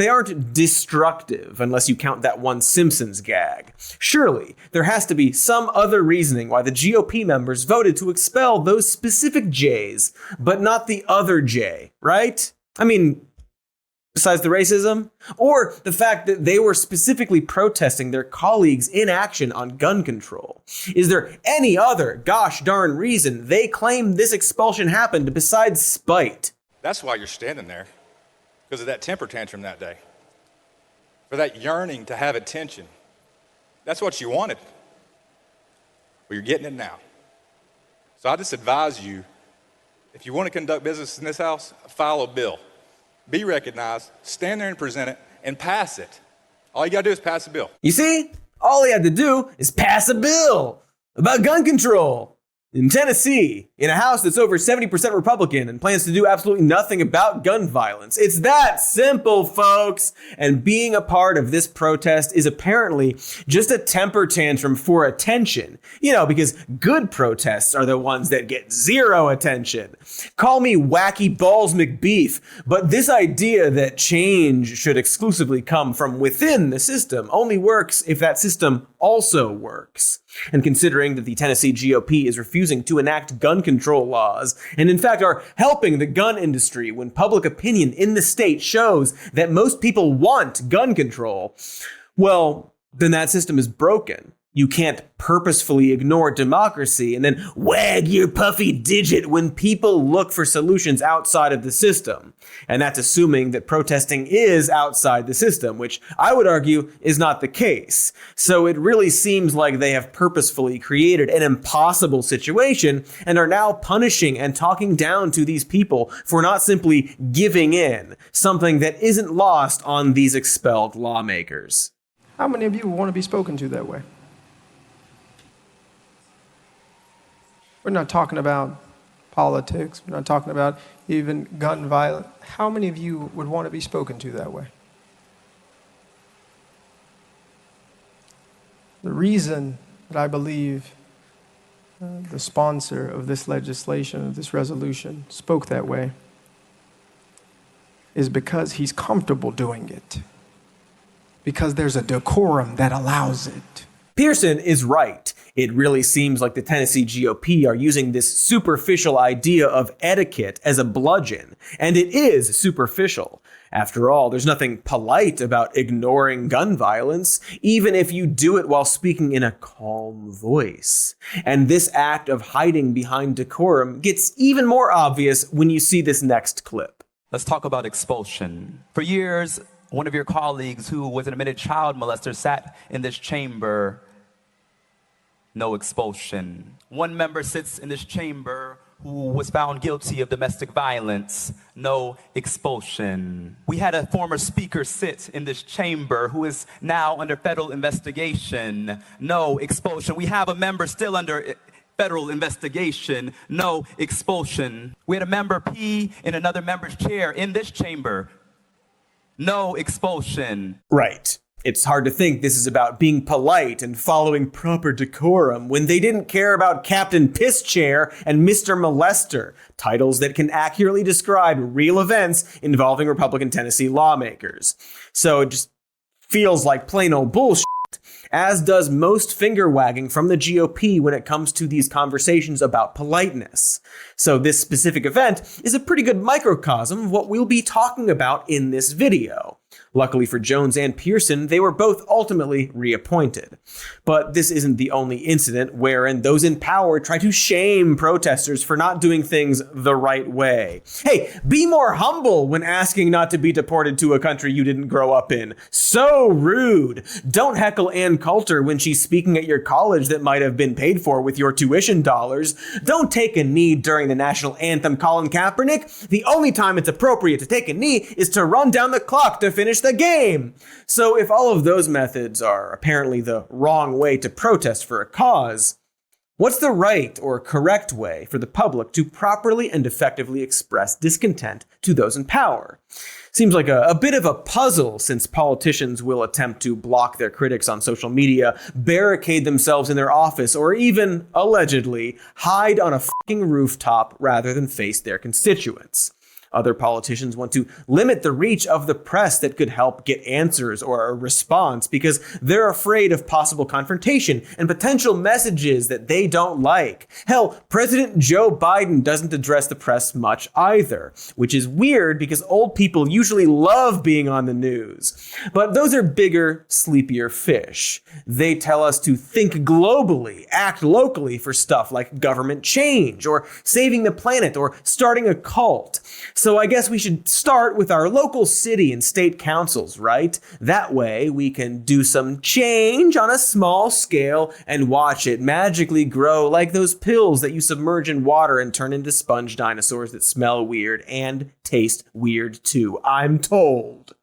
They aren't destructive unless you count that one Simpsons gag. Surely, there has to be some other reasoning why the GOP members voted to expel those specific J's, but not the other J, right? I mean, besides the racism? Or the fact that they were specifically protesting their colleagues' inaction on gun control. Is there any other gosh darn reason they claim this expulsion happened besides spite? That's why you're standing there, because of that temper tantrum that day, for that yearning to have attention. That's what you wanted. Well, you're getting it now. So I just advise you, if you want to conduct business in this house, file a bill. Be recognized, stand there and present it, and pass it. All you gotta do is pass a bill. You see? All he had to do is pass a bill about gun control. In Tennessee, in a House that's over 70% Republican and plans to do absolutely nothing about gun violence. It's that simple, folks. And being a part of this protest is apparently just a temper tantrum for attention. You know, because good protests are the ones that get zero attention. Call me Wacky Balls McBeef, but this idea that change should exclusively come from within the system only works if that system also works. And considering that the Tennessee GOP is refusing to enact gun control laws, and in fact are helping the gun industry when public opinion in the state shows that most people want gun control, well, then that system is broken. You can't purposefully ignore democracy and then wag your puffy digit when people look for solutions outside of the system. And that's assuming that protesting is outside the system, which I would argue is not the case. So it really seems like they have purposefully created an impossible situation and are now punishing and talking down to these people for not simply giving in, something that isn't lost on these expelled lawmakers. How many of you want to be spoken to that way? We're not talking about politics. We're not talking about even gun violence. How many of you would want to be spoken to that way? The reason that I believe the sponsor of this legislation, of this resolution, spoke that way is because he's comfortable doing it. Because there's a decorum that allows it. Pearson is right. It really seems like the Tennessee GOP are using this superficial idea of etiquette as a bludgeon, and it is superficial. After all, there's nothing polite about ignoring gun violence, even if you do it while speaking in a calm voice. And this act of hiding behind decorum gets even more obvious when you see this next clip. Let's talk about expulsion. For years, one of your colleagues who was an admitted child molester sat in this chamber. No expulsion. One member sits in this chamber who was found guilty of domestic violence. No expulsion. We had a former speaker sit in this chamber who is now under federal investigation. No expulsion. We have a member still under federal investigation. No expulsion. We had a member pee in another member's chair in this chamber. No expulsion. Right. It's hard to think this is about being polite and following proper decorum when they didn't care about Captain Piss Chair and Mr. Molester, titles that can accurately describe real events involving Republican Tennessee lawmakers. So it just feels like plain old bullshit, as does most finger wagging from the GOP when it comes to these conversations about politeness. So this specific event is a pretty good microcosm of what we'll be talking about in this video. Luckily for Jones and Pearson, they were both ultimately reappointed. But this isn't the only incident wherein those in power try to shame protesters for not doing things the right way. Hey, be more humble when asking not to be deported to a country you didn't grow up in. So rude. Don't heckle Ann Coulter when she's speaking at your college that might have been paid for with your tuition dollars. Don't take a knee during the national anthem, Colin Kaepernick. The only time it's appropriate to take a knee is to run down the clock to finish the game. So if all of those methods are apparently the wrong way to protest for a cause, what's the right or correct way for the public to properly and effectively express discontent to those in power? Seems like a bit of a puzzle, since politicians will attempt to block their critics on social media, barricade themselves in their office, or even, allegedly, hide on a fucking rooftop rather than face their constituents. Other politicians want to limit the reach of the press that could help get answers or a response because they're afraid of possible confrontation and potential messages that they don't like. Hell, President Joe Biden doesn't address the press much either, which is weird because old people usually love being on the news. But those are bigger, sleepier fish. They tell us to think globally, act locally for stuff like government change or saving the planet or starting a cult. So I guess we should start with our local city and state councils, right? That way we can do some change on a small scale and watch it magically grow like those pills that you submerge in water and turn into sponge dinosaurs that smell weird and taste weird too, I'm told.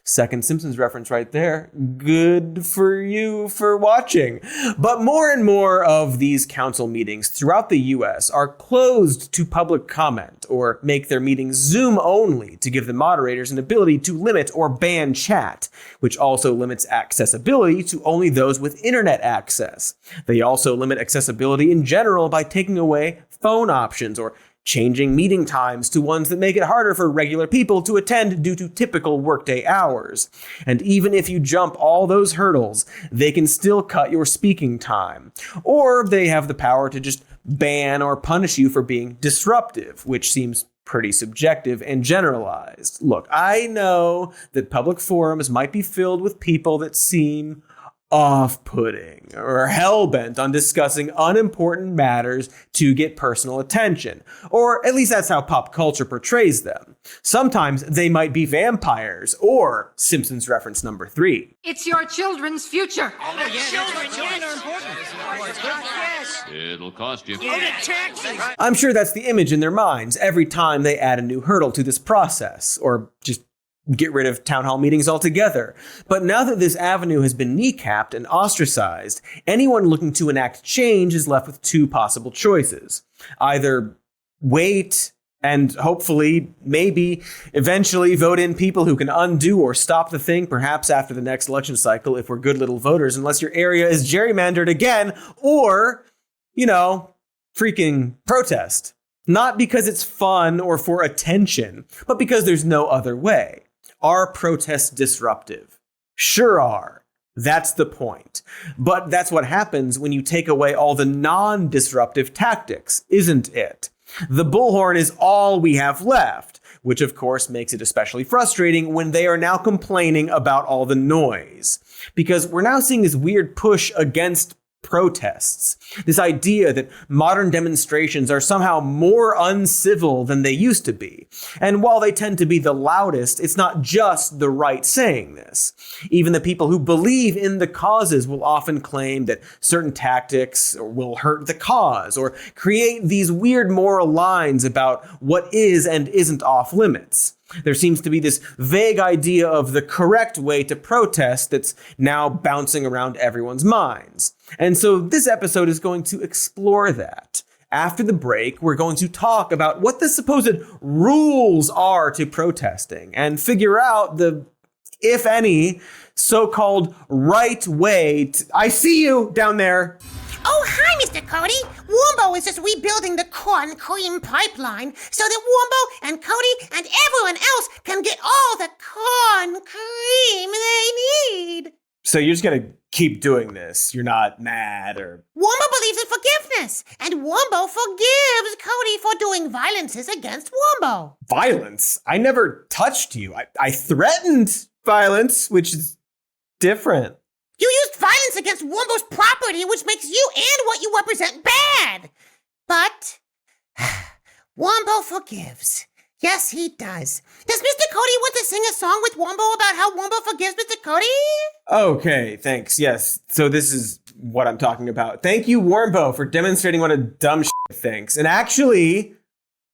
Second Simpsons reference right there. Good for you for watching. But more and more of these council meetings throughout the US are closed to public comment or make their meetings Zoom only to give the moderators an ability to limit or ban chat, which also limits accessibility to only those with internet access. They also limit accessibility in general by taking away phone options or changing meeting times to ones that make it harder for regular people to attend due to typical workday hours. And even if you jump all those hurdles, they can still cut your speaking time. Or they have the power to just ban or punish you for being disruptive, which seems pretty subjective and generalized. Look, I know that public forums might be filled with people that seem off-putting or hell-bent on discussing unimportant matters to get personal attention. Or at least that's how pop culture portrays them. Sometimes they might be vampires or Simpsons reference number 3. It's your children's future. Children are important. Yes. It'll cost you. Taxes. I'm sure that's the image in their minds every time they add a new hurdle to this process, or just get rid of town hall meetings altogether. But now that this avenue has been kneecapped and ostracized, anyone looking to enact change is left with two possible choices. Either wait and hopefully, maybe, eventually vote in people who can undo or stop the thing, perhaps after the next election cycle if we're good little voters, unless your area is gerrymandered again, or, freaking protest. Not because it's fun or for attention, but because there's no other way. Are protests disruptive? Sure are. That's the point. But that's what happens when you take away all the non-disruptive tactics, isn't it? The bullhorn is all we have left, which of course makes it especially frustrating when they are now complaining about all the noise. Because we're now seeing this weird push against protests. This idea that modern demonstrations are somehow more uncivil than they used to be. And while they tend to be the loudest, it's not just the right saying this. Even the people who believe in the causes will often claim that certain tactics will hurt the cause or create these weird moral lines about what is and isn't off limits. There seems to be this vague idea of the correct way to protest that's now bouncing around everyone's minds. And so this episode is going to explore that. After the break, we're going to talk about what the supposed rules are to protesting and figure out the, if any, so-called right way. I see you down there. Oh, hi, Mr. Cody. Wombo is just rebuilding the corn cream pipeline so that Wombo and Cody and everyone else can get all the corn cream they need. So you're just going to keep doing this? You're not mad or... Wombo believes in forgiveness, and Wombo forgives Cody for doing violences against Wombo. Violence? I never touched you. I threatened violence, which is different. You used violence against Wombo's property, which makes you and what you represent bad. But Wombo forgives. Yes, he does. Does Mr. Cody want to sing a song with Wombo about how Wombo forgives Mr. Cody? Okay, thanks. Yes. So this is what I'm talking about. Thank you, Wombo, for demonstrating what a dumb shit thinks. And actually,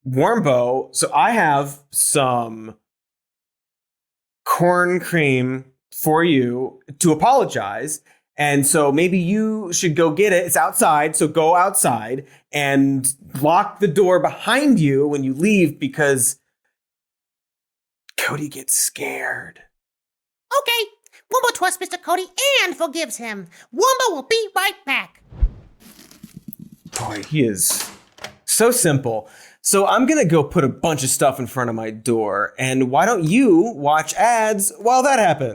Wombo, so I have some corn cream for you to apologize. And so maybe you should go get it. It's outside. So go outside and lock the door behind you when you leave because Cody gets scared. Okay. Wombo trusts Mr. Cody and forgives him. Wombo will be right back. Boy, he is so simple. So I'm gonna go put a bunch of stuff in front of my door, and why don't you watch ads while that happens?